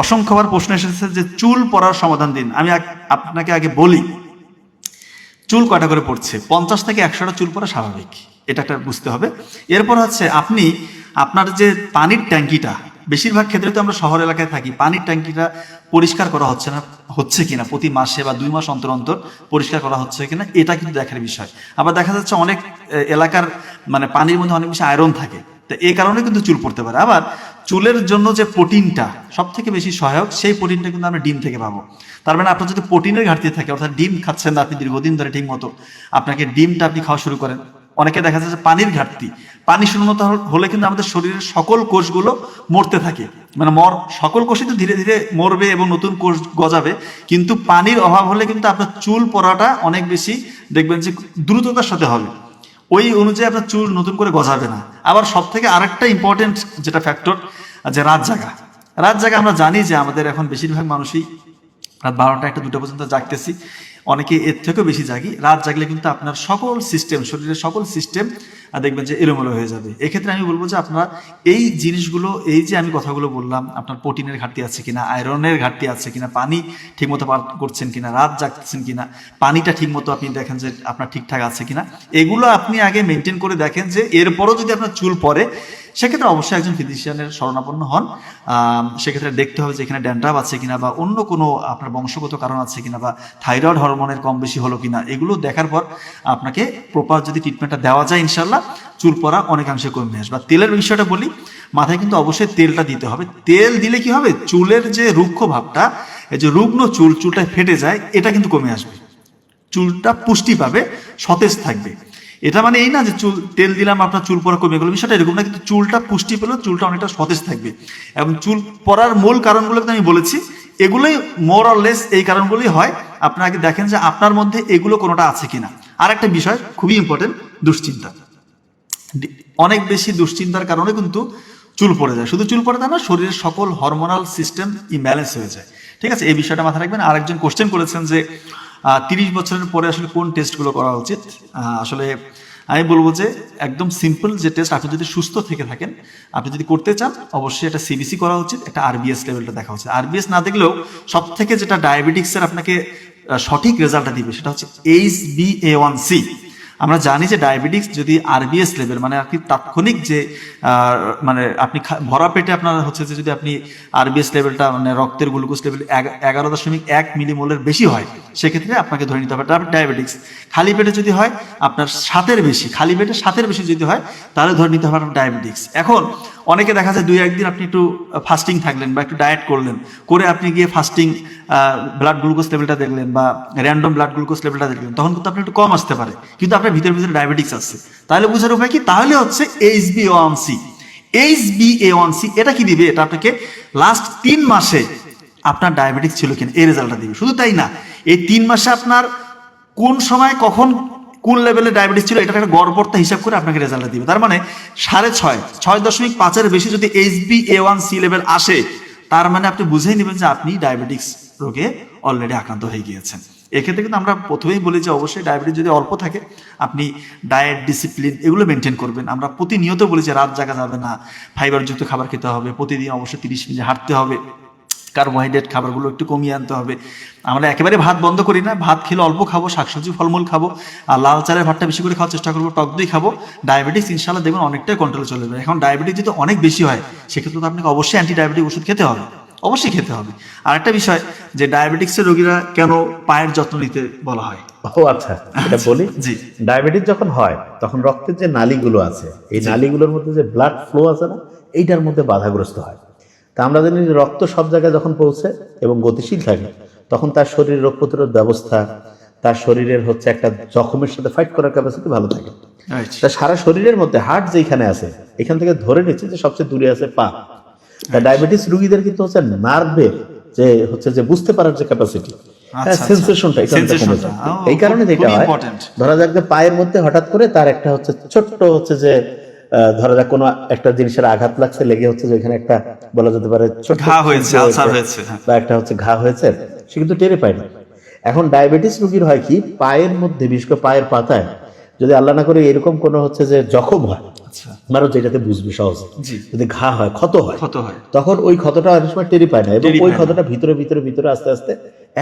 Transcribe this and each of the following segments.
অসংখ্যবার প্রশ্ন এসেছে যে চুল পড়ার সমাধান দিন। আমি আপনাকে আগে বলি, চুল কয়টা করে পড়ছে? 50 থেকে 100টা চুল পড়া স্বাভাবিক, এটা একটা বুঝতে হবে। এরপর হচ্ছে আপনি আপনার যে পানির ট্যাঙ্কিটা, বেশিরভাগ ক্ষেত্রে তো আমরা শহর এলাকায় থাকি, পানির ট্যাঙ্কিটা পরিষ্কার করা হচ্ছে কিনা প্রতি মাসে বা 2 মাস অন্তর অন্তর পরিষ্কার করা হচ্ছে কিনা, এটা কিন্তু দেখার বিষয়। আবার দেখা যাচ্ছে অনেক এলাকার মানে পানির মধ্যে অনেক বেশি আয়রন থাকে, তো এই কারণে কিন্তু চুল পড়তে পারে। আবার চুলের জন্য যে প্রোটিনটা সব থেকে বেশি সহায়ক, সেই প্রোটিনটা কিন্তু আমরা ডিম থেকে পাবো। তার মানে আপনার যদি প্রোটিনের ঘাটতি থাকে, অর্থাৎ ডিম খাচ্ছেন না আপনি দীর্ঘদিন ধরে ঠিক মতো, আপনাকে ডিমটা আপনি খাওয়া শুরু করেন। অনেকে দেখা যাচ্ছে পানির ঘাটতি, পানি শূন্যতা হলে কিন্তু আমাদের শরীরের সকল কোষগুলো মরতে থাকে, মানে সকল কোষই তো ধীরে ধীরে মরবে এবং নতুন কোষ গজাবে, কিন্তু পানির অভাব হলে কিন্তু আপনার চুল পড়াটা অনেক বেশি দেখবেন যে দ্রুততার সাথে হবে, ওই অনুযায়ী আপনার চুল নতুন করে গজাবে না। আবার সব থেকে আরেকটা ইম্পর্টেন্ট যেটা ফ্যাক্টর, যে রাত জাগা। রাত জাগা আমরা জানি যে আমাদের এখন বেশিরভাগ মানুষই রাত 12টা 1টা 2টা পর্যন্ত জাগতেছি, অনেকে এর থেকেও বেশি জাগি। রাত জাগলে কিন্তু আপনার সকল সিস্টেম, শরীরের সকল সিস্টেম দেখবেন যে এলোমেলো হয়ে যাবে। এক্ষেত্রে আমি বলবো যে আপনারা এই জিনিসগুলো, এই যে আমি কথাগুলো বললাম, আপনার প্রোটিনের ঘাটতি আছে কিনা, আয়রনের ঘাটতি আছে কিনা, পানি ঠিকমতো পান করছেন কিনা, রাত জাগতেছেন কিনা, পানিটা ঠিকমতো আপনি দেখেন যে আপনার ঠিকঠাক আছে কিনা, এগুলো আপনি আগে মেনটেন করে দেখেন। যে এরপরও যদি আপনার চুল পড়ে, সেক্ষেত্রে অবশ্যই একজন ফিজিশিয়ানের শরণাপন্ন হন। সেক্ষেত্রে দেখতে হবে যে এখানে ড্যান্ড্রাফ আছে কিনা, বা অন্য কোনো আপনার বংশগত কারণ আছে কিনা, বা থাইরয়েড হরমোনের কম বেশি হলো কিনা, এগুলো দেখার পর আপনাকে প্রপার যদি ট্রিটমেন্টটা দেওয়া যায়, ইনশাল্লাহ চুল পড়া অনেকাংশে কমে আসবে। আর তেলের বিষয়টা বলি, মাথায় কিন্তু অবশ্যই তেলটা দিতে হবে। তেল দিলে কি হবে, চুলের যে রুক্ষ ভাবটা, এই যে রুগ্ন চুলটা ফেটে যায়, এটা কিন্তু কমে আসবে। চুলটা পুষ্টি পাবে, সতেজ থাকবে। এটা মানে এই না যে চুল তেল দিলাম আপনার চুল পড়া কমে গেল, বিষয়টা এরকম না, কিন্তু চুলটা পুষ্টি পেলেও চুলটা অনেকটা সতেজ থাকবে। এবং চুল পড়ার মূল কারণগুলো কিন্তু আমি বলেছি, এগুলোই মোর অর লেস এই কারণগুলোই হয়। আপনাকে দেখেন যে আপনার মধ্যে এগুলো কোনোটা আছে কিনা। আর একটা বিষয় খুবই ইম্পর্টেন্ট, দুশ্চিন্তা। অনেক বেশি দুশ্চিন্তার কারণে কিন্তু চুল পড়ে যায়। শুধু চুল পড়ে তা না, শরীরের সকল হরমোনাল সিস্টেম ইমব্যালেন্স হয়ে যায়। ঠিক আছে, এই বিষয়টা মাথায় রাখবেন। আরেকজন কোশ্চেন করেছেন যে 30 বছরের পরে আসলে কোন টেস্টগুলো করা উচিত। আসলে আমি বলবো যে একদম সিম্পল যে টেস্ট, আপনি যদি সুস্থ থেকে থাকেন, আপনি যদি করতে চান, অবশ্যই একটা সিবিসি করা উচিত, একটা আরবিএস লেভেলটা দেখা উচিত। আরবিএস না দেখলেও সব থেকে যেটা ডায়াবেটিক্সের আপনাকে সঠিক রেজাল্টটা দিবে, সেটা হচ্ছে HbA1c। আমরা জানি যে ডায়াবেটিক্স যদি আরবিএস লেভেল, মানে আপনি তাৎক্ষণিক যে মানে আপনি ভরা পেটে আপনার হচ্ছে যে যদি আপনি আরবিএস লেভেলটা, মানে রক্তের গ্লুকোজ লেভেল 11.1 মিলিমোলের বেশি হয়, সেক্ষেত্রে আপনাকে ধরে নিতে হবে ডায়াবেটিক্স। খালি পেটে যদি হয় আপনার 7-এর বেশি, খালি পেটে 7-এর বেশি যদি হয়, তাহলে ধরে নিতে হবে আপনার ডায়াবেটিক্স। এখন অনেকে দেখা যায় 2-1 দিন আপনি একটু ফাস্টিং থাকলেন বা একটু ডায়েট করলেন, করে আপনি গিয়ে ফাস্টিং ব্লাড গ্লুকোজ লেভেলটা দেখলেন বা র্যান্ডম ব্লাড গ্লুকোজ লেভেলটা দেখলেন, তখন কিন্তু আপনি একটু কম আসতে পারে, কিন্তু আপনার ভিতরে ভিতরে ডায়াবেটিক্স আছে। তাহলে বোঝার উপায় কি? তাহলে হচ্ছে HbA1c। এটা কি দিবে? এটা আপনাকে লাস্ট 3 মাসে আপনার ডায়াবেটিক্স ছিল কিনা এই রেজাল্টটা দিবে। শুধু তাই না, এই 3 মাসে আপনার কোন সময় কখন কোন লেভেলে ডায়াবেটিস ছিল, এটা একটা গড়পড়তা হিসাব করে আপনাকে রেজাল্টটা দিবে। তার মানে 6.5, 6.5-এর বেশি যদি HbA1c লেভেল আসে, তার মানে আপনি বুঝেই নেবেন যে আপনি ডায়াবেটিক্স রোগে অলরেডি আক্রান্ত হয়ে গিয়েছেন। এক্ষেত্রে কিন্তু আমরা প্রথমেই বলি যে অবশ্যই ডায়াবেটিস যদি অল্প থাকে, আপনি ডায়েট ডিসিপ্লিন এগুলো মেনটেন করবেন। আমরা প্রতিনিয়ত বলি যে রাত জাগা যাবে না, ফাইবারযুক্ত খাবার খেতে হবে, প্রতিদিন অবশ্যই 30 মিনিট হাঁটতে হবে, কার্বোহাইড্রেট খাবারগুলো একটু কমিয়ে আনতে হবে। আমরা একেবারে ভাত বন্ধ করি না, ভাত খেলে অল্প খাবো, শাকসবজি ফলমূল খাবো, আর লাল চালের ভাতটা বেশি করে খাওয়ার চেষ্টা করবো, টক দই খাবো। ডায়াবেটিস ইনশাল্লাহ দেখবেন অনেকটাই কন্ট্রোলে চলে যাবে। এখন ডায়াবেটিস যদি অনেক বেশি হয়, সেক্ষেত্রে তো আপনাকে অবশ্যই অ্যান্টি ডায়াবেটিক ওষুধ খেতে হবে, অবশ্যই খেতে হবে। আর একটা বিষয়, যে ডায়াবেটিক্সের রোগীরা কেন পায়ের যত্ন নিতে বলা হয়? ও আচ্ছা, এটা বলি। জি, ডায়াবেটিস যখন হয়, তখন রক্তের যে নালীগুলো আছে, এই নালীগুলোর মধ্যে যে ব্লাড ফ্লো আছে না, এইটার মধ্যে বাধাগ্রস্ত হয়। তা আমরা জানি যে রক্ত সব জায়গায় যখন পৌঁছে এবং গতিশীল থাকে, তখন তার শরীরের রোগ প্রতিরোধ ব্যবস্থা, তার শরীরের হচ্ছে একটা জখমের সাথে ফাইট করার ক্যাপাসিটি ভালো থাকে। তা সারা শরীরের মধ্যে হার্ট যেখানে আছে, এখান থেকে ধরে নিচ্ছে যে সবচেয়ে দূরে আছে পা। তা ডায়াবেটিস রোগীদের কিন্তু হচ্ছে নার্ভের যে বুঝতে পারার যে ক্যাপাসিটি, সেন্সেশনটা এখানে কমে যায়। এই কারণে যেটা হয়, ধরা যাক যে পায়ের মধ্যে হঠাৎ করে তার একটা হচ্ছে ছোট্ট হচ্ছে যে ধরা যাক কোনো একটা জিনিসের আঘাত লাগছে, লেগে হচ্ছে যে এখানে একটা বলা যেতে পারে ছোট ঘা হয়েছে, আলসার হয়েছে, বা একটা হচ্ছে ঘা হয়েছে, সে কিন্তু টেরে পায় না। এখন ডায়াবেটিস রোগীর হয় কি, পায়ের মধ্যে, বিশেষ করে পায়ের পাতায় যদি আল্লাহ না করে এরকম কোনো হচ্ছে যে জখম হয়, আচ্ছা, মানুষ যেটাতে বুঝবে সহজ, জি, যদি ঘা হয়, ক্ষত হয়, ক্ষত হয়, তখন ওই ক্ষতটা অনেক সময় টেরি পায় না, এবং টেরি ওই পায় না। ক্ষতটা ভিতরে ভিতরে ভিতরে আস্তে আস্তে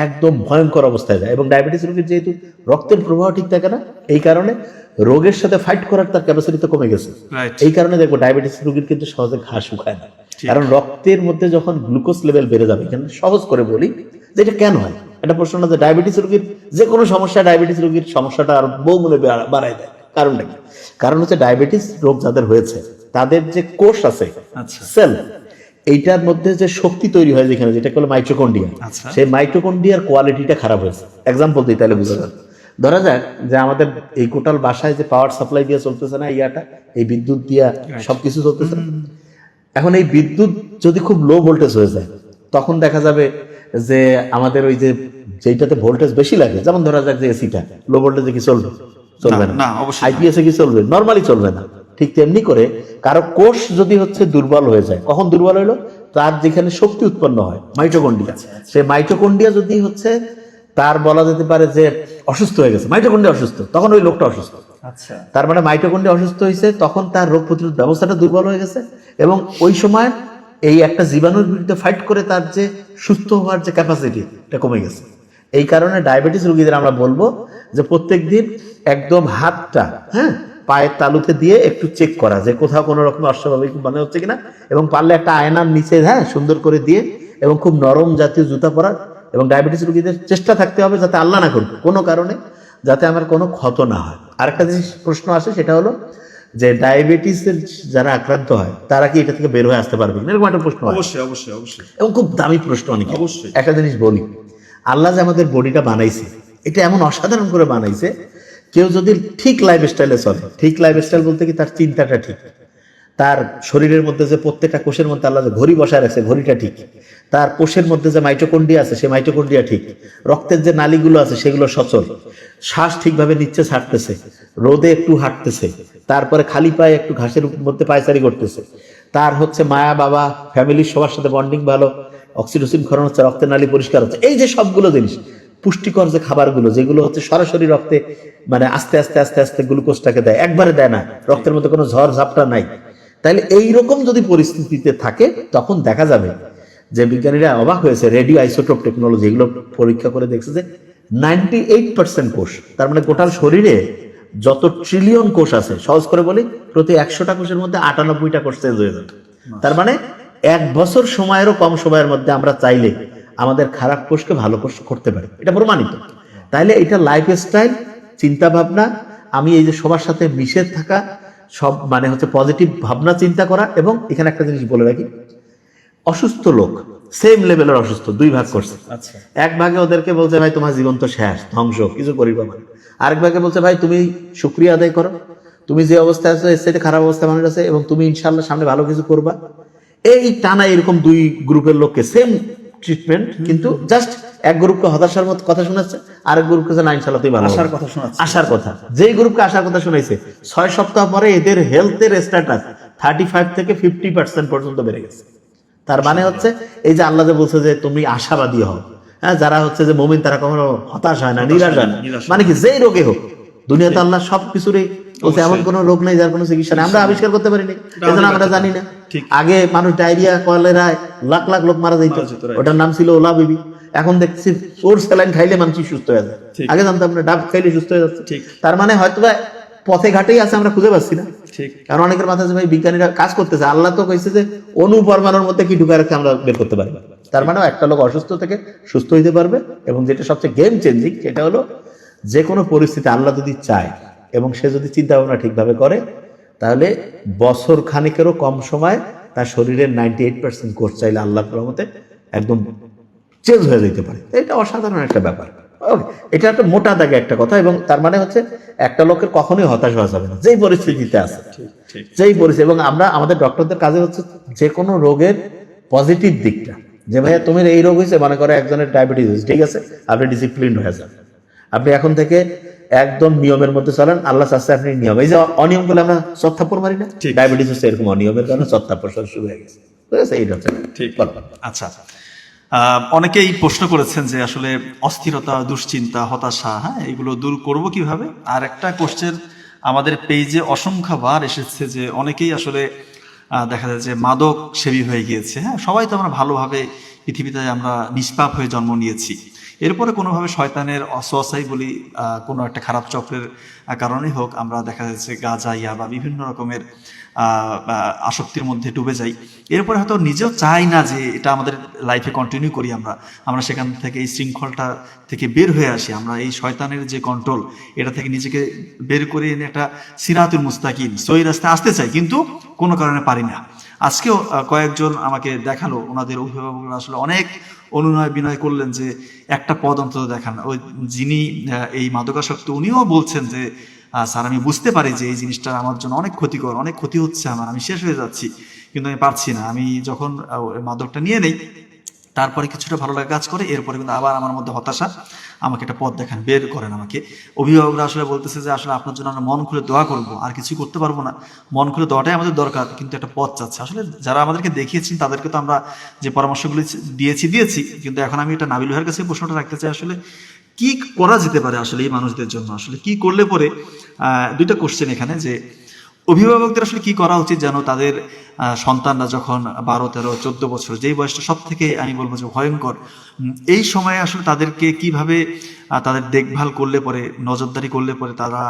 একদম ভয়ঙ্কর অবস্থায় যায়। এবং ডায়াবেটিস রোগীর যেহেতু রক্তের প্রবাহ ঠিক থাকে না, এই কারণে রোগের সাথে ফাইট করার তার ক্যাপাসিটি তো কমে গেছে। রাইট, এই কারণে দেখবো ডায়াবেটিস রোগীর কিন্তু সহজে ঘা শুকায় না, ঠিক। কারণ রক্তের মধ্যে যখন গ্লুকোজ লেভেল বেড়ে যাবে, এখানে সহজ করে বলি যে এটা কেন হয়। এটা প্রশ্ন না যে ডায়াবেটিস রোগীর যে কোনো সমস্যা ডায়াবেটিস রোগীর সমস্যাটা আর বহুগুণে বাড়ায় দেয়। কারণটা কি? কারণ হচ্ছে ডায়াবেটিস রোগ যাদের হয়েছে তাদের যে কোষ আছে, আচ্ছা, সেল, এইটার মধ্যে যে শক্তি তৈরি হয় যেখানে, যেটা হলো মাইটোকন্ড্রিয়া, আচ্ছা, সেই মাইটোকন্ড্রিয়ার কোয়ালিটিটা খারাপ হয়েছে। এক্সাম্পল দিই তাহলে বুঝা যাবে। ধরা যাক যে আমাদের এই টোটাল বাসায় যে পাওয়ার সাপ্লাই দিয়ে চলতেছে না, ইয়াটা এই বিদ্যুৎ দিয়া সবকিছু চলতেছে না, এখন এই বিদ্যুৎ যদি খুব লো ভোল্টেজ হয়ে যায়, তখন দেখা যাবে যে আমাদের ওই যে যেটাতে ভোল্টেজ বেশি লাগে, যেমন ধরা যাক যে এসিটা লো ভোল্টেজে কি চলবে? চলবে না। না, অবশ্যই না। আইপিএস এ কি চলবে? নরমালি চলবে না। ঠিক তেমনি করে কারো কোষ যদি হচ্ছে দুর্বল হয়ে যায়, কখন দুর্বল হইলো? তার যেখানে শক্তি উৎপন্ন হয় মাইটোকন্ড্রিয়া, সেই মাইটোকন্ড্রিয়া যদি হচ্ছে তার বলা যেতে পারে যে অসুস্থ হয়ে গেছে, মাইটোকন্ড্রিয়া অসুস্থ, তখন ওই লোকটা অসুস্থ। আচ্ছা, তার মানে মাইটোকন্ড্রিয়া অসুস্থ হয়েছে, তখন তার রোগ প্রতিরোধ ব্যবস্থাটা দুর্বল হয়ে গেছে, এবং ওই সময় এই একটা জীবাণুর বিরুদ্ধে ফাইট করে তার যে সুস্থ হওয়ার যে ক্যাপাসিটি, এটা কমে গেছে। এই কারণে ডায়াবেটিস রোগীদের আমরা বলবো যে প্রত্যেক দিন একদম হাতটা, হ্যাঁ, পায়ের তালুতে দিয়ে একটু চেক করা যে কোথাও কোনো রকম অস্বাভাবিক মনে হচ্ছে কিনা, এবং পারলে একটা আয়নার নিচে, হ্যাঁ, সুন্দর করে দিয়ে, এবং খুব নরম জাতীয় জুতা পরার। এবং ডায়াবেটিস রোগীদের চেষ্টা থাকতে হবে যাতে আল্লাহ না করুক কোনো কারণে যাতে আমার কোনো ক্ষত না হয়। আরেকটা জিনিস প্রশ্ন আসে, সেটা হলো যে ডায়াবেটিসের যারা আক্রান্ত হয় তারা কি এটা থেকে বের হয়ে আসতে পারবে কিনা, এরকম একটা প্রশ্ন হয়। অবশ্যই, অবশ্যই, অবশ্যই, এবং খুব দামি প্রশ্ন অনেক। অবশ্যই। একটা জিনিস বলি, আল্লাহ যে আমাদের বডিটা বানাইছে, এটা এমন অসাধারণ করে বানাইছে, কেউ যদি ঠিক লাইফস্টাইলে চলে, ঠিক লাইফস্টাইল বলতে কি তার চিন্তাটা ঠিক, তার শরীরের মধ্যে যে প্রত্যেকটা কোষের মধ্যে আল্লাহ যে ঘড়ি বসায় রাখছে, ঘড়িটা ঠিক, তার কোষের মধ্যে যে মাইটোকন্ড্রিয়া আছে, সেই মাইটোকন্ড্রিয়া ঠিক, রক্তের যে নালীগুলো আছে সেগুলো সচল, শ্বাস ঠিকভাবে নিচ্ছে ছাড়তেছে, রোদে একটু হাঁটতেছে, তারপরে খালি পায়ে একটু ঘাসের মধ্যে পায়চারি করতেছে, তার হচ্ছে মায়া বাবা ফ্যামিলির সবার সাথে বন্ডিং ভালো, অক্সিটোসিন ক্ষরণ হচ্ছে, রক্তের নালী পরিষ্কার হচ্ছে, এই যে সবগুলো জিনিস, পুষ্টিকর যে খাবারগুলো যেগুলো হচ্ছে সরাসরি রক্তে মানে আস্তে আস্তে আস্তে আস্তে গ্লুকোজটাকে দেয়, একবারে দেয় না, রক্তের মধ্যে কোনো ঝড় ঝাপটা নাই, তাইলে এইরকম যদি পরিস্থিতিতে থাকে, তখন দেখা যাবে যে বিজ্ঞানীরা অবাক হয়েছে, রেডিও আইসোটোপ টেকনোলজি এগুলো পরীক্ষা করে দেখছে যে 98% কোষ, তার মানে গোটাল শরীরে যত ট্রিলিয়ন কোষ আছে, সহজ করে বলি, প্রতি 100টা কোষের মধ্যে 98টা কোষ চেঞ্জ হয়ে যাবে। তার মানে 1 বছর সময়েরও কম সময়ের মধ্যে আমরা চাইলে আমাদের খারাপ কোষকে ভালো কোষ করতে পারি, এটা প্রমাণিত। তাইলে এটা লাইফস্টাইল, চিন্তা ভাবনা, আমি এই যে সবার সাথে মিশে থাকা, সব মানে হচ্ছে পজিটিভ ভাবনা চিন্তা করা। এবং এখানে একটা জিনিস বলে রাখি, অসুস্থ লোক সেম লেভেলের অসুস্থ দুই ভাগ করছে। আচ্ছা, এক ভাগে ওদেরকে বলছে ভাই তোমার জীবন তো শেষ, ধ্বংস, কিছু করিবা না। আরেক ভাগে বলছে ভাই তুমি শুকরিয়া আদায় করো, তুমি যে অবস্থায় আছো এর চাইতে খারাপ অবস্থা মানুষ আছে, এবং তুমি ইনশাল্লাহ সামনে ভালো কিছু করবা। এই টানা এরকম দুই গ্রুপের লোককে সেম ট্রিটমেন্ট, কিন্তু জাস্ট এক গ্রুপকে হতাশার মতো কথা শোনাচ্ছে, আরেক গ্রুপকে না ইনশাল্লাহ তুই ভালো আশার হবে। কথা শোনাচ্ছে, আশার কথা, যেই গ্রুপকে আশার কথা শুনাইছে 6 সপ্তাহ পরে এদের হেলথের স্ট্যাটাস 35 থেকে 50% পর্যন্ত বেড়ে গেছে। তার মানে হচ্ছে এই যে আল্লাহ যে বলছে যে তুমি আশাবাদী হও, হ্যাঁ, যারা হচ্ছে যে মুমিন তারা কখনো হতাশ হয় না, নিরাশ হয় না। মানে কি, যেই রোগে হোক, দুনিয়াতে আল্লাহ সব কিছুরই বলছে এমন কোন রোগ নেই যার কোনো চিকিৎসা নেই, আমরা আবিষ্কার করতে পারিনি, এজন্য আমরা জানি না। আগে মানুষ ডায়রিয়া কলেরায় লাখ লাখ লোক মারা যেত, ওটার নাম ছিল ওলা বিবি। এখন দেখছি ওর স্যালাইন খাইলে মানুষ সুস্থ হয়ে যায়, আগে জানতাম না ডাব খাইলে সুস্থ হয়ে যাচ্ছে। তার মানে হয়তো পথে ঘাটেই আছে, আমরা খুঁজে পাচ্ছি না। কারণ অনেকের মাথায় ভাই বিজ্ঞানীরা কাজ করতেছে, আল্লাহ তো কইছে যে অণু পরমাণুর মধ্যে কি ঢুকে রাখছে আমরা বের করতে পারি। তার মানে একটা লোক অসুস্থ থেকে সুস্থ হইতে পারবে। এবং যেটা সবচেয়ে গেম চেঞ্জিং, সেটা হলো যে কোনো পরিস্থিতি আল্লাহ যদি চায় এবং সে যদি চিন্তা ভাবনা ঠিকভাবে করে, তাহলে বছর খানিকেরও কম সময় তার শরীরের 98% কোষ চাইলে আল্লাহর রহমতে একদম চেঞ্জ হয়ে যেতে পারে। এটা অসাধারণ একটা ব্যাপার। ওকে, এটা একটা মোটা দাগে একটা কথা। এবং তার মানে হচ্ছে একটা লোকের কখনোই হতাশ হওয়া যাবে না যেই পরিস্থিতিতে আছে, যেই পরিস্থিতি। এবং আমরা আমাদের ডক্টরদের কাজে হচ্ছে যে কোনো রোগের পজিটিভ দিকটা, যে ভাইয়া তোমার এই রোগ হয়েছে, মনে করো একজনের ডায়াবেটিস হয়েছে, ঠিক আছে, আপনি ডিসিপ্লিন হয়ে যান, আপনি এখন থেকে একদম নিয়মের মধ্যে চলেন, আল্লাহ চাচ্ছে আপনি নিয়ম। এই যে অনিয়ম করলে আমরা চত্থাপ্পর মারি না, ডায়াবেটিস হচ্ছে এরকম অনিয়মের কারণে চত্থাপ্পর শুরু হয়ে গেছে, ঠিক আছে, এইটা হচ্ছে ঠিক। আচ্ছা, অনেকেই প্রশ্ন করেছেন যে আসলে অস্থিরতা, দুশ্চিন্তা, হতাশা, হ্যাঁ, এগুলো দূর করব কিভাবে। আর একটা কোশ্চেন আমাদের পেজে অসংখ্যবার এসেছে যে অনেকেই আসলে দেখা যায় যে মাদক সেবী হয়ে গিয়েছে। হ্যাঁ, সবাই তো আমরা ভালোভাবে পৃথিবীতে আমরা নিষ্পাপ হয়ে জন্ম নিয়েছি, এরপরে কোনোভাবে শয়তানের অসওয়াসাই বলি কোনো একটা খারাপ চক্রের কারণেই হোক আমরা দেখা যাচ্ছে গাঁজা বা বিভিন্ন রকমের আসক্তির মধ্যে ডুবে যাই। এরপরে হয়তো নিজেও চাই না যে এটা আমাদের লাইফে কন্টিনিউ করি, আমরা সেখান থেকে এই শৃঙ্খলটা থেকে বের হয়ে আসি, আমরা এই শয়তানের যে কন্ট্রোল এটা থেকে নিজেকে বের করে এনে একটা সিরাতুল মুস্তাকিম সহি রাস্তায় আসতে চাই, কিন্তু কোনো কারণে পারি না। আজকেও কয়েকজন আমাকে দেখালো, ওনাদের অভিভাবকরা আসলে অনেক অনুনয় বিনয় করলেন যে একটা পদ অন্তত দেখান। ওই যিনি এই মাদকাসক্ত উনিও বলছেন যে স্যার আমি বুঝতে পারি যে এই জিনিসটা আমার জন্য অনেক ক্ষতিকর, অনেক ক্ষতি হচ্ছে আমার, আমি শেষ হয়ে যাচ্ছি, কিন্তু আমি পারছি না। আমি যখন মাদকটা নিয়ে নেই তারপরে কিছুটা ভালো লাগে কাজ করে, এরপরে কিন্তু আবার আমার মধ্যে হতাশা, আমাকে একটা পথ দেখান, বের করেন আমাকে। অভিভাবকরা আসলে বলতেছে যে আসলে আপনার জন্য আমরা মন খুলে দোয়া করবো, আর কিছু করতে পারবো না, মন খুলে দোয়াটাই আমাদের দরকার, কিন্তু একটা পথ চাচ্ছে। আসলে যারা আমাদেরকে দেখিয়েছেন তাদেরকে তো আমরা যে পরামর্শগুলি দিয়েছি, কিন্তু এখন আমি এটা নাবিল ভাইয়ের কাছে প্রশ্নটা রাখতে চাই, আসলে কি করা যেতে পারে আসলে এই মানুষদের জন্য, আসলে কি করলে পরে দুইটা কোশ্চেন এখানে, যে অভিভাবকদের আসলে কি করা উচিত যেন তাদের সন্তানরা যখন 12, 13, 14 বছর, যেই বয়সটা সব থেকে আমি বলবো যে ভয়ঙ্কর, এই সময়ে আসলে তাদেরকে কিভাবে তাদের দেখভাল করলে পরে, নজরদারি করলে পরে তারা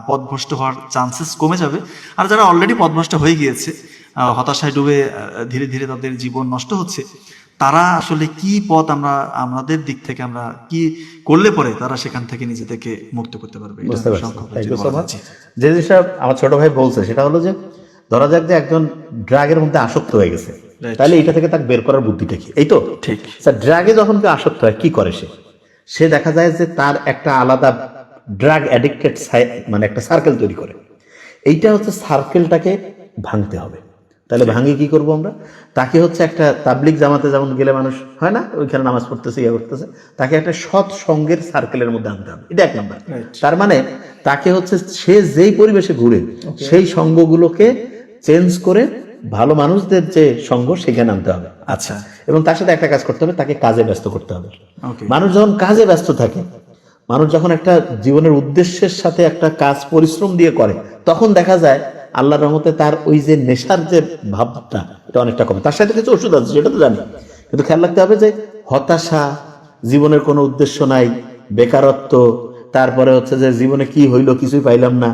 পথভ্রষ্ট হওয়ার চান্সেস কমে যাবে। আর যারা অলরেডি পথভ্রষ্ট হয়ে গিয়েছে, হতাশায় ডুবে ধীরে ধীরে তাদের জীবন নষ্ট হচ্ছে, তারা আসলে কি পথ আমাদের দিক থেকে আমরা কি করলে পরে তারা সেখান থেকে নিজেদেরকে মুক্ত করতে পারবে? বুঝতে পারছি। যে জিনিসটা আমার ছোট ভাই বলছে সেটা হলো যে ধরা যাক যে একজন ড্রাগের মধ্যে আসক্ত হয়ে গেছে, তাহলে এটা থেকে তাকে বের করার বুদ্ধিটা কি? এই তো ঠিক। স্যার, ড্রাগে যখন কেউ আসক্ত হয় কি করে সে দেখা যায় যে তার একটা আলাদা ড্রাগ অ্যাডিক্টেড মানে একটা সার্কেল তৈরি করে। এইটা হচ্ছে সার্কেলটাকে ভাঙতে হবে। তাহলে ভাঙি কি করব আমরা? তাকে হচ্ছে একটা তাবলিগ জামাতে যেমন গেলে মানুষ হয় না, ওইখানে নামাজ পড়তেছে ইয়ে করতেছে, তাকে একটা সৎ সঙ্গের সার্কেলের মধ্যে আনতে হবে। এটা এক নম্বর। তার মানে তাকে হচ্ছে সে যেই পরিবেশে ঘুরে সেই সঙ্গগুলোকে চেঞ্জ করে ভালো মানুষদের যে সঙ্গ সেখানে আনতে হবে। আচ্ছা। এবং তার সাথে একটা কাজ করতে হবে, তাকে কাজে ব্যস্ত করতে হবে। মানুষ যখন কাজে ব্যস্ত থাকে, মানুষ যখন একটা জীবনের উদ্দেশ্যের সাথে একটা কাজ পরিশ্রম দিয়ে করে, তখন দেখা যায় আল্লাহর রহমতে তার ওই যে নেশার যে ভাবটা এটা অনেকটা কমে। তার সাথে কিছু ওষুধ আছে সেটা তো জানি, কিন্তু খেয়াল রাখতে হবে যে হতাশা, জীবনের কোনো উদ্দেশ্য নাই, বেকারত্ব, তারপরে হচ্ছে যে জীবনে কি হইলো কিছুই পাইলাম না,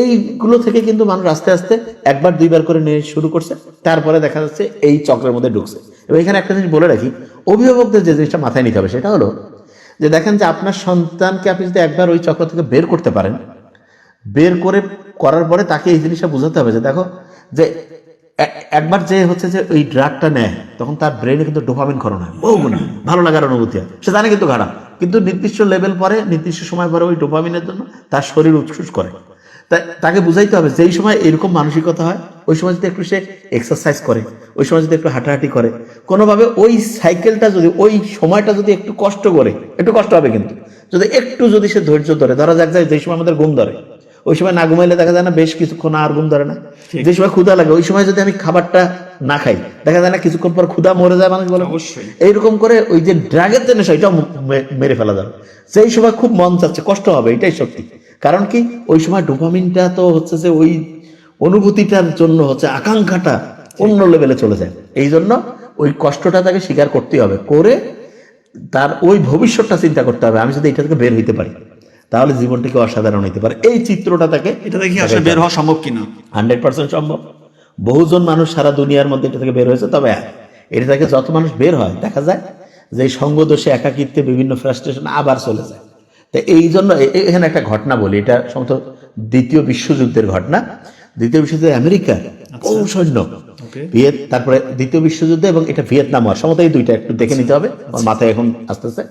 এইগুলো থেকে কিন্তু মানুষ আস্তে আস্তে একবার দুইবার করে নিয়ে শুরু করছে, তারপরে দেখা যাচ্ছে এই চক্রের মধ্যে ঢুকছে। এবং এখানে একটা জিনিস বলে রাখি, অভিভাবকদের যে জিনিসটা মাথায় নিতে হবে সেটা হলো যে দেখেন যে আপনার সন্তানকে আপনি যদি একবার ওই চক্র থেকে বের করতে পারেন, বের করার পরে তাকে এই জিনিসটা বোঝাতে হবে যে দেখো যে একবার যে হচ্ছে যে ওই ড্রাগটা নেয় তখন তার ব্রেনে কিন্তু ডোপামিন ক্ষরণ হয়, বহুগুণ ভালো লাগার অনুভূতি হয়, সে জানে কিন্তু খারাপ, কিন্তু নির্দিষ্ট লেভেল পরে নির্দিষ্ট সময় পরে ওই ডোপামিনের জন্য তার শরীর উৎসুস করে। তাকে বুঝাইতে হবে যেই সময় এরকম মানসিকতা হয় ওই সময় যদি একটু সে এক্সারসাইজ করে, ওই সময় যদি একটু হাঁটাহাঁটি করে, কোনোভাবে ওই সাইকেলটা যদি ওই সময়টা যদি একটু কষ্ট করে, একটু কষ্ট হবে কিন্তু যদি সে ধৈর্য ধরে, ধরা যাক যায় যেই সময় আমাদের ঘুম ধরে ওই সময় না ঘুমাইলে দেখা যায় না বেশ কিছুক্ষণ আর ঘুম ধরে না, যে সময় ক্ষুধা লাগে ওই সময় যদি আমি খাবারটা না খাই দেখা যায় না কিছুক্ষণ পর ক্ষুধা মরে যায় মানুষ বলে। অবশ্যই এইরকম করে ওই যে ড্রাগের যে নেশা এটাও মেরে ফেলা যাবে। যেই সময় খুব মন চাচ্ছে, কষ্ট হবে, এটাই সত্যি। কারণ কি ওই সময় ডোপামিনটা তো হচ্ছে যে ওই অনুভূতিটার জন্য হচ্ছে আকাঙ্ক্ষাটা অন্য লেভেলে চলে যায়। এই জন্য ওই কষ্টটা তাকে স্বীকার করতেই হবে, করে তার ওই ভবিষ্যৎটা চিন্তা করতে হবে, আমি যদি এটা থেকে বের হইতে পারি তাহলে জীবনটাকে অসাধারণ হইতে পারে। এই চিত্রটা তাকে এটা দেখি আসলে বের হওয়া সম্ভব কিনা। 100% সম্ভব। বহুজন মানুষ সারা দুনিয়ার মধ্যে এটা থেকে বের হয়েছে, তবে এটা থেকে যত মানুষ বের হয় দেখা যায় যে সঙ্গ দোষে, একাকিত্বে, বিভিন্ন ফ্রাস্ট্রেশন আবার চলে যায়। তো এই জন্য এখানে একটা ঘটনা বলি, এটা সম্ভবত দ্বিতীয় বিশ্বযুদ্ধের ঘটনা। দ্বিতীয় বিশ্বযুদ্ধে আমেরিকার বহু সৈন্য তারপরে দ্বিতীয় বিশ্বযুদ্ধে, এবং এটা ভিয়েতনাম ওয়ার, সম্ভবত এই দুইটা একটু দেখে নিতে হবে, আমার মাথায় এখন আসতেছে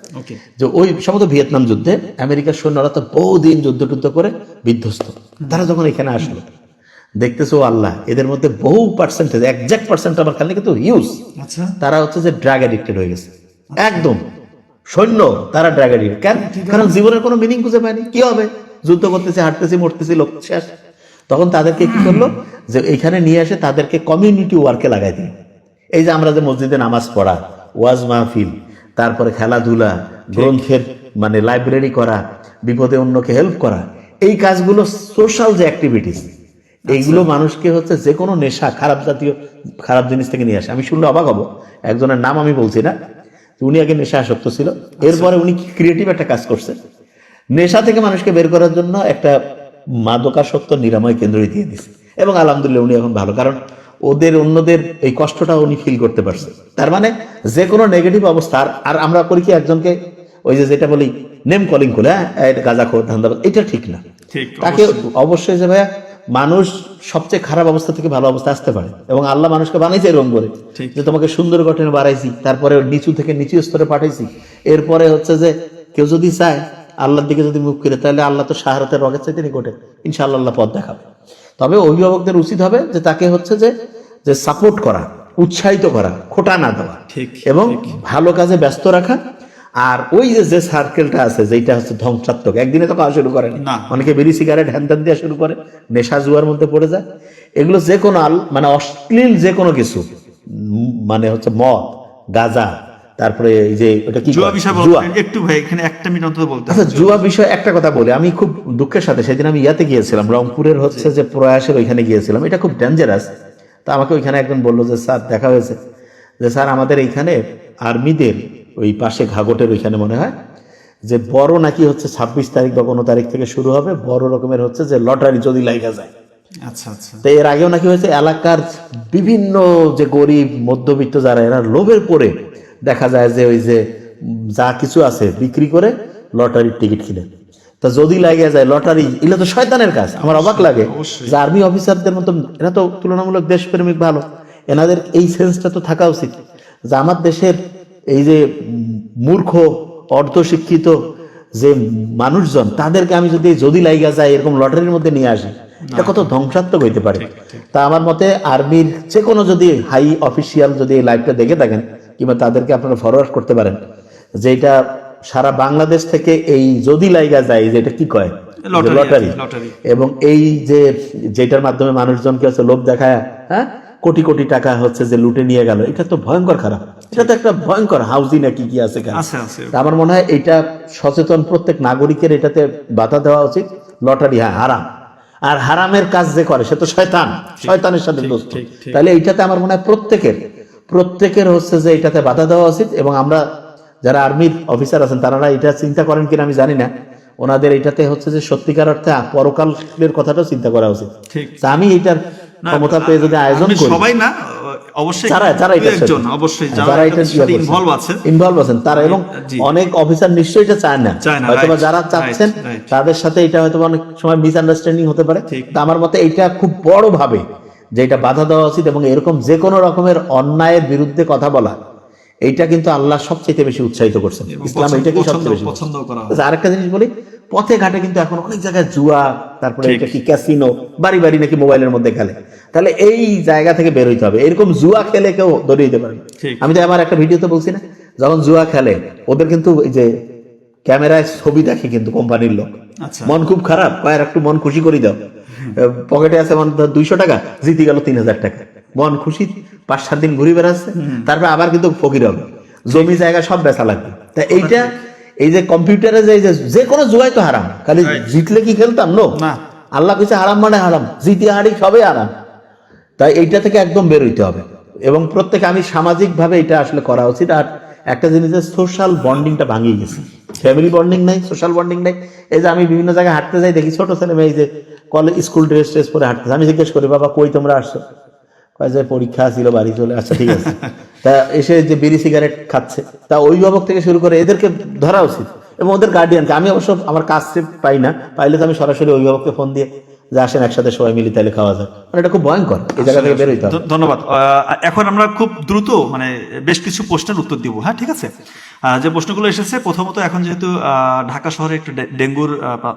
যে ওই সম্ভবত ভিয়েতনাম যুদ্ধে আমেরিকার সৈন্যরা তো বহুদিন যুদ্ধ করে বিধ্বস্ত, তারা যখন এখানে আসলো দেখতেছো আল্লাহ এদের মধ্যে বহু পার্সেন্টেজ, একজ্যাক্ট পার্সেন্ট আমার খালি কিন্তু হিউজ, তারা হচ্ছে যে ড্রাগ অ্যাডিক্টেড হয়ে গেছে একদম। সৈন্য তারা ড্রাগ অ্যাডিক্টেড কেন? কারণ জীবনের কোনো মিনিং খুঁজে পায়নি। কি হবে, যুদ্ধ করতেছি, হাঁটতেছি, মরতেছি, লোক শেষ। তখন তাদেরকে কি করলো যে এখানে নিয়ে এসে তাদেরকে কমিউনিটি ওয়ার্কে লাগাই দিল। এই যে আমরা যে মসজিদে নামাজ পড়া, ওয়াজ মাহফিল, তারপরে খেলাধুলা, গ্রন্থের মানে লাইব্রেরি করা, বিপদে অন্যকে হেল্প করা, এই কাজগুলো সোশ্যাল যে অ্যাক্টিভিটিস, এইগুলো মানুষকে হচ্ছে যে কোনো নেশা, খারাপ জিনিস থেকে নিয়ে আসে। আমি শুনলে অবাক হব, একজনের নাম আমি বলছি না, উনি আগে নেশা আসক্ত ছিল, এরপরে উনি ক্রিয়েটিভ একটা কাজ করছে, নেশা থেকে মানুষকে বের করার জন্য একটা মাদকাসক্ত নিরাময় কেন্দ্র দিয়ে দিচ্ছে, এবং আলহামদুলিল্লাহ উনি এখন ভালো, কারণ অন্যদের এই কষ্টটা উনি ফিল করতে পারছে। তার মানে যে কোনো নেগেটিভ অবস্থা, আর আমরা করি কি একজনকে ওই যেটা বলি নেম কলিং করে, হ্যাঁ গাঁজা খোর ধান্দাবাজ, এটা ঠিক না। ঠিক, তাকে অবশ্যই যে ভাইয়া মানুষ সবচেয়ে খারাপ অবস্থা থেকে ভালো অবস্থা আসতে পারে, এবং আল্লাহ মানুষকে বানাইছে এরকম করে যে তোমাকে সুন্দর গঠনে বাড়াইছি, তারপরে নিচু থেকে নিচু স্তরে পাঠাইছি, এরপরে হচ্ছে যে কেউ যদি চায় আল্লাহর দিকে যদি মুখ করে, তাহলে আল্লাহ তো শাহরাতের রগের চাইতে নিকটে, ইনশাআল্লাহ আল্লাহ পথ দেখাবে। তবে অভিভাবকদের উচিত হবে যে তাকে হচ্ছে যে সাপোর্ট করা, উৎসাহিত করা, খোটা না দেওয়া, এবং ভালো কাজে ব্যস্ত রাখা। আর ওই যে সার্কেলটা আছে যেটা হচ্ছে ধ্বংসাত্মক, একদিনে তো খাওয়া শুরু করে না, অনেকে বিড়ি সিগারেট হ্যান্দান দেওয়া শুরু করে, নেশা জুয়ার মধ্যে পড়ে যায়। এগুলো যে কোনো মানে অশ্লীল যে কোনো কিছু, মানে হচ্ছে মদ, গাঁজা, তারপরে এই যে এটা কি জুয়া বিষয় একটু ভাই এখানে একটা মিনিট অন্তত বলতে। আচ্ছা, জুয়া বিষয় একটা কথা বলি, আমি খুব দুঃখের সাথে সেদিন আমি ইয়াতে গিয়েছিলাম, রংপুরের হচ্ছে যে প্রয়াসের ওইখানে গিয়েছিলাম, এটা খুব ডেঞ্জারাস। তা আমাকে ওইখানে একজন বললো যে স্যার দেখা হয়েছে, যে স্যার আমাদের এইখানে আর্মিদের ওই পাশে ঘাগটের ওইখানে মনে হয় যে বড় নাকি হচ্ছে 26 তারিখ বা কোনো তারিখ থেকে শুরু হবে, বড় রকমের হচ্ছে যে লটারি যদি লাগা যায়। আচ্ছা আচ্ছা। তো এর আগেও নাকি হয়েছে এলাকার বিভিন্ন যে গরিব মধ্যবিত্ত যারা, এরা লোভের পরে দেখা যায় যে ওই যে যা কিছু আছে বিক্রি করে লটারির টিকিট কিনে। তা যদি লাগে যায় লটারি, এগুলো তো শয়তানের কাজ। আমার অবাক লাগে যে আর্মি অফিসারদের মতো, এরা তো তুলনামূলক দেশপ্রেমিক, ভালো, এনাদের এই সেন্সটা তো থাকা উচিত যে আমার দেশের এই যে মূর্খ অর্ধশিক্ষিত যে মানুষজন, তাদেরকে আমি যদি লাইগা যায় এরকম লটারির মধ্যে নিয়ে আসি, এটা কত ধ্বংসাত্মক হইতে পারে। তা আমার মতে আর্মির যে কোনো যদি হাই অফিসিয়াল যদি এই লাইভটা দেখে থাকেন, কিংবা তাদেরকে আপনারা ফরওয়ার্ড করতে পারেন, যে এটা সারা বাংলাদেশ থেকে এই যদি লাইগা যায়, যে এটা কি কয় লটারি, এবং এই যেটার মাধ্যমে মানুষজনকে হচ্ছে লোভ দেখায়, হ্যাঁ, কোটি কোটি টাকা হচ্ছে যে লুটে নিয়ে গেল, এটা তো ভয়ঙ্কর খারাপ। এটা তো একটা ভয়ঙ্কর হাউজি নাকি কি আছে। আমার মনে হয় এটা সচেতন প্রত্যেক নাগরিকের এটাতে বাধা দেওয়া উচিত। লটারি হ্যাঁ হারাম, আর হারামের কাজ যে করে সে তো শয়তানের সাথে দোস্ত। তাহলে এইটাতে আমার মনে হয় প্রত্যেকের হচ্ছে যে এটাতে বাধা দেওয়া উচিত। এবং আমরা যারা আর্মির অফিসার আছেন তারা এটা চিন্তা করেন কিনা আমি জানি না, ওনাদের এটাতে হচ্ছে যে সত্যিকার অর্থে পরকালের কথাটাও চিন্তা করা উচিত। আমি এটার ক্ষমতা পেয়ে যদি আয়োজন করি, সবাই না অবশ্যই যারা এটা ইনভলভ আছেন তারা, এবং অনেক অফিসার নিশ্চয়ই এটা চায় না, হয়তো যারা চাচ্ছেন তাদের সাথে এটা হয়তো অনেক সময় মিসআন্ডারস্ট্যান্ডিং হতে পারে। আমার মতে এটা খুব বড় ভাবে যে এটা বাধা দেওয়া উচিত, এবং এরকম যে কোনো রকমের অন্যায়ের বিরুদ্ধে কথা বলা, এইটা কিন্তু আল্লাহ সবচেয়ে বেশি উৎসাহিত করছেন, ইসলাম এটাকে সবচেয়ে বেশি পছন্দ করা। আরেকটা জিনিস বলি, পথে ঘাটে কিন্তু এখন অনেক জায়গায় জুয়া, তারপরে এটা কি ক্যাসিনো, বাড়ি বাড়ি নাকি মোবাইলের মধ্যে খেলে। তাহলে এই জায়গা থেকে বের হইতে হবে। এরকম জুয়া খেলে কেউ ধরে দিতে পারে। আমি তো আমার একটা ভিডিওতে বলছি না, যখন জুয়া খেলে ওদের কিন্তু এই যে ক্যামেরায় ছবি দেখে কিন্তু কোম্পানির লোক, মন খুব খারাপ, কয়ের একটু মন খুশি করে দাও, পকেটে আছে 200 টাকা, জিতে গেল 3000 টাকা, মন খুশি 5-7 দিন ঘুরে বেড়াচ্ছে, তারপর আবার কিন্তু ফকির হবে, জমি জায়গা সব বেচা লাগবে। তা এইটা এই যে কম্পিউটারে যে কোনো জুয়াই তো হারাম, খালি জিতলে কি খেলতাম? নো, আল্লাহ কিছু হারাম মানে হারাম, জিতি হারি সবই হারাম। তাই এইটা থেকে একদম বের হইতে হবে, এবং প্রত্যেকে আমি সামাজিক ভাবে এটা আসলে করা উচিত। আর একটা জিনিসের সোশ্যাল বন্ডিংটা ভাঙিয়ে গেছে, ফ্যামিলি বন্ডিং নাই, সোশ্যাল বন্ডিং নাই। এই যে আমি বিভিন্ন জায়গায় হাঁটতে যাই, দেখি ছোট ছেলে মেয়ে এই যে কলেজ স্কুল ড্রেস পরে হাঁটতেছে, আমি জিজ্ঞেস করি বাবা কই তোমরা আসছো, কয় যে পরীক্ষা ছিল বাড়ি চলে। আচ্ছা ঠিক আছে। তা এসে যে বিড়ি সিগারেট খাচ্ছে, তা অভিভাবক থেকে শুরু করে এদেরকে ধরা উচিত, এবং ওদের গার্ডিয়ানকে। আমি অবশ্য আমার কাজ পাই না, পাইলে তো আমি সরাসরি অভিভাবককে ফোন দিয়ে যে আসেন একসাথে সবাই মিলে তাহলে খাওয়া যায়, মানে এটা খুব ভয়ঙ্কর, এই জায়গা থেকে বের হইতে হবে। ধন্যবাদ। এখন আমরা খুব দ্রুত মানে বেশ কিছু প্রশ্নের উত্তর দিব। হ্যাঁ ঠিক আছে। যে প্রশ্নগুলো এসেছে, প্রথমত এখন যেহেতু ঢাকা শহরে একটু ডেঙ্গুর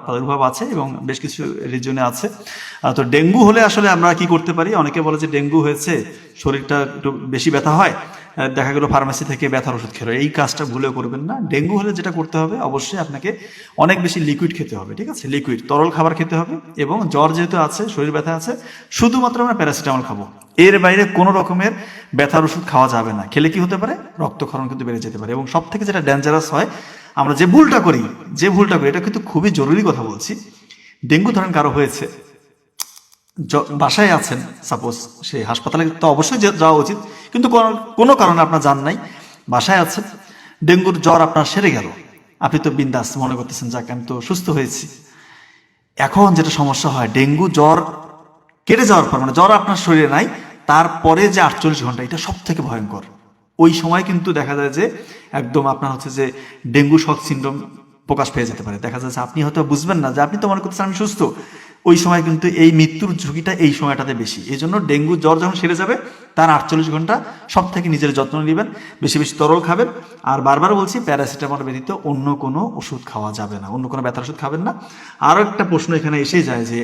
প্রাদুর্ভাব আছে এবং বেশ কিছু রিজনে আছে, তো ডেঙ্গু হলে আসলে আমরা কি করতে পারি? অনেকে বলে যে ডেঙ্গু হয়েছে, শরীরটা একটু বেশি ব্যথা হয়, দেখা গেল ফার্মেসি থেকে ব্যথার ওষুধ খেলো। এই কাজটা ভুলেও করবেন না। ডেঙ্গু হলে যেটা করতে হবে, অবশ্যই আপনাকে অনেক বেশি লিকুইড খেতে হবে, ঠিক আছে, লিকুইড তরল খাবার খেতে হবে। এবং জ্বর যেহেতু আছে, শরীর ব্যথা আছে, শুধুমাত্র আমরা প্যারাসিটামল খাবো, এর বাইরে কোনো রকমের ব্যথার ওষুধ খাওয়া যাবে না। খেলে কি হতে পারে? রক্তক্ষরণ কিন্তু বেড়ে যেতে পারে। এবং সব থেকে যেটা ডেঞ্জারাস হয়, আমরা যে ভুলটা করি, এটা কিন্তু খুবই জরুরি কথা বলছি, ডেঙ্গু ধরেন কারো হয়েছে, বাসায় আছেন, সাপোজ সে হাসপাতালে তো অবশ্যই যাওয়া উচিত, কিন্তু কোনো কারণে আপনার যান নাই, বাসায় আছেন, ডেঙ্গুর জ্বর আপনার সেরে গেল, আপনি তো বিন্দাস মনে করতেছেন যাক আমি তো সুস্থ হয়েছি। এখন যেটা সমস্যা হয়, ডেঙ্গু জ্বর কেটে যাওয়ার পর, মানে জ্বর আপনার শরীরে নাই, তারপরে যে 48 ঘন্টা, এটা সব থেকে ভয়ঙ্কর। ওই সময় কিন্তু দেখা যায় যে একদম আপনার হচ্ছে যে ডেঙ্গু শক সিনড্রোম প্রকাশ পেয়ে যেতে পারে। দেখা যাচ্ছে আপনি হয়তো বুঝবেন না যে আপনি তো মনে করতেছেন আমি সুস্থ, ওই সময় কিন্তু এই মৃত্যুর ঝুঁকিটা এই সময়টাতে বেশি। এই জন্য ডেঙ্গু জ্বর যখন সেরে যাবে তার 48 ঘন্টা সব থেকে নিজের যত্ন নেবেন, বেশি বেশি তরল খাবেন। আর বারবার বলছি, প্যারাসিটামল ব্যতীত অন্য কোনো ওষুধ খাওয়া যাবে না, অন্য কোনো ব্যথার ওষুধ খাবেন না। আরও একটা প্রশ্ন এখানে এসেই যায় যে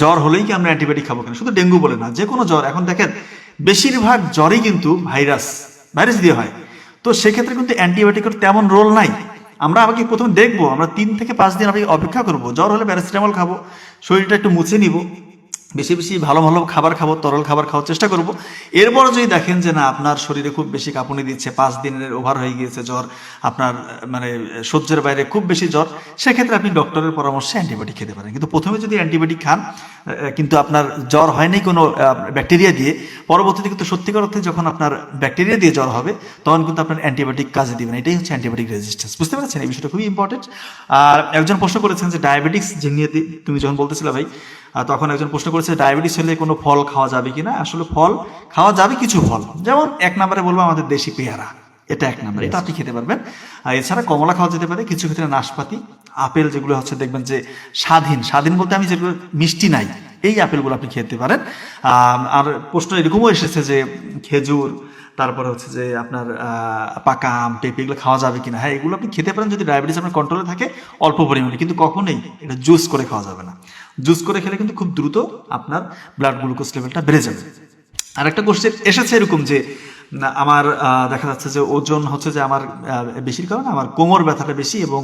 জ্বর হলেই কি আমরা অ্যান্টিবায়োটিক খাবো কেন? শুধু ডেঙ্গু বলে না, যে কোনো জ্বর। এখন দেখেন বেশিরভাগ জ্বরই কিন্তু ভাইরাস দিয়ে হয়, তো সেক্ষেত্রে কিন্তু অ্যান্টিবায়োটিকের তেমন রোল নাই। আমরা আমাকে প্রথমে দেখবো, আমরা 3 থেকে 5 দিন আমি অপেক্ষা করবো, জ্বর হলে প্যারাসিটামল খাবো, শরীরটা একটু মুছে নিব, বেশি বেশি ভালো ভালো খাবার খাবো, তরল খাবার খাওয়ার চেষ্টা করব। এরপর যদি দেখেন যে না আপনার শরীরে খুব বেশি কাঁপুনি দিচ্ছে, 5 দিনের ওভার হয়ে গিয়েছে জ্বর, আপনার মানে সহ্যের বাইরে খুব বেশি জ্বর, সেক্ষেত্রে আপনি ডক্টরের পরামর্শে অ্যান্টিবায়োটিক খেতে পারেন। কিন্তু প্রথমে যদি অ্যান্টিবায়োটিক খান, কিন্তু আপনার জ্বর হয়নি কোনো ব্যাকটেরিয়া দিয়ে, পরবর্তীতে কিন্তু সত্যিকার অর্থে যখন আপনার ব্যাকটেরিয়া দিয়ে জ্বর হবে তখন কিন্তু আপনার অ্যান্টিবায়োটিক কাজে দিবেন। এটাই হচ্ছে অ্যান্টিবায়োটিক রেজিস্ট্যান্স। বুঝতে পারছেন? এই বিষয়টা খুবই ইম্পর্টেন্ট। আর একজন প্রশ্ন করেছেন যে ডায়াবেটিক্স যে নিয়ে তুমি যখন বলতেছিলে ভাই, তখন একজন প্রশ্ন করেছে ডায়াবেটিস হলে কোনো ফল খাওয়া যাবে কিনা। আসলে ফল খাওয়া যাবে, কিছু ফল, যেমন 1 নম্বরে বলবো আমাদের দেশি পেয়ারা, এটা 1 নম্বর, এটা আপনি খেতে পারবেন। আর এছাড়া কমলা খাওয়া যেতে পারে, কিছু ক্ষেত্রে নাশপাতি, আপেল যেগুলো হচ্ছে দেখবেন যে স্বাধীন বলতে আমি যেগুলো মিষ্টি নাই, এই আপেলগুলো আপনি খেতে পারেন। আর প্রশ্ন এরকমও এসেছে যে খেজুর, তারপরে হচ্ছে যে আপনার পাকা আম, পেঁপে, এগুলো খাওয়া যাবে কিনা। হ্যাঁ, এগুলো আপনি খেতে পারেন যদি ডায়াবেটিস আপনার কন্ট্রোলে থাকে অল্প পরিমাণে, কিন্তু কখনোই এটা জুস করে খাওয়া যাবে না। জুস করে খেলে কিন্তু খুব দ্রুত আপনার ব্লাড গ্লুকোজ লেভেলটা বেড়ে যাবে। আর একটা কোশ্চেন এসেছে এরকম যে আমার দেখা যাচ্ছে যে ওজন হচ্ছে যে আমার বেশির কারণে আমার কোমর ব্যথাটা বেশি এবং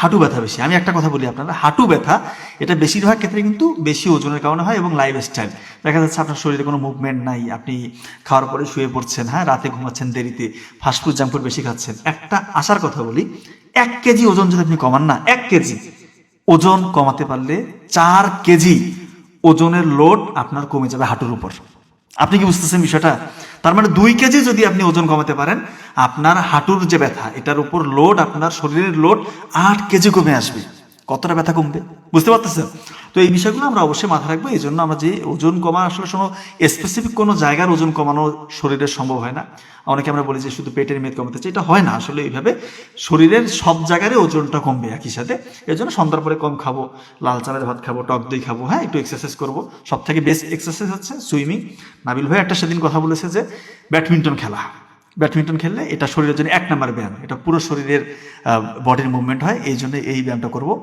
হাঁটু ব্যথা বেশি। আমি একটা কথা বলি আপনারা, হাঁটু ব্যথা এটা বেশিরভাগ ক্ষেত্রে কিন্তু বেশি ওজনের কারণে হয় এবং লাইফস্টাইল। দেখা যাচ্ছে আপনার শরীরে কোনো মুভমেন্ট নাই, আপনি খাওয়ার পরে শুয়ে পড়ছেন, হ্যাঁ, রাতে ঘুমাচ্ছেন দেরিতে, ফাস্টফুড জাঙ্কফুড বেশি খাচ্ছেন। একটা আশার কথা বলি, 1 কেজি ওজন যদি আপনি কমান না, 1 কেজি ওজন কমাতে পারলে 4 কেজি ওজনের লোড আপনার কমে যাবে হাঁটুর উপর। আপনি কি বুঝতেছেন বিষয়টা? তার মানে 2 কেজি যদি আপনি ওজন কমাতে পারেন, আপনার হাঁটুর যে ব্যথা এটার উপর লোড, আপনার শরীরের লোড 8 কেজি কমে আসবে। কতটা ব্যথা কমবে, বুঝতে পারতেছেন? তো এই বিষয়গুলো আমরা অবশ্যই মাথায় রাখবো। এই জন্য আমরা যে ওজন কমা, আসলে স্পেসিফিক কোনো জায়গার ওজন কমানো শরীরের সম্ভব হয় না। অনেকে আমরা বলি যে শুধু পেটের মেদ কমাতে চাই, এটা হয় না আসলে। এইভাবে শরীরের সব জায়গায় ওজনটা কমবে একই সাথে। এই জন্য সন্ধ্যার পরে কম খাবো, লাল চালের ভাত খাবো, টক দই খাবো, হ্যাঁ, একটু এক্সারসাইজ করবো। সব থেকে বেস্ট এক্সারসাইজ হচ্ছে সুইমিং। নাবিল ভাই একটা সেদিন কথা বলেছে যে ব্যাডমিন্টন খেললে এটা শরীরের জন্য 1 নম্বর ব্যায়াম, এটা পুরো শরীরের বডির মুভমেন্ট হয়, এই জন্য এই ব্যায়ামটা করবো।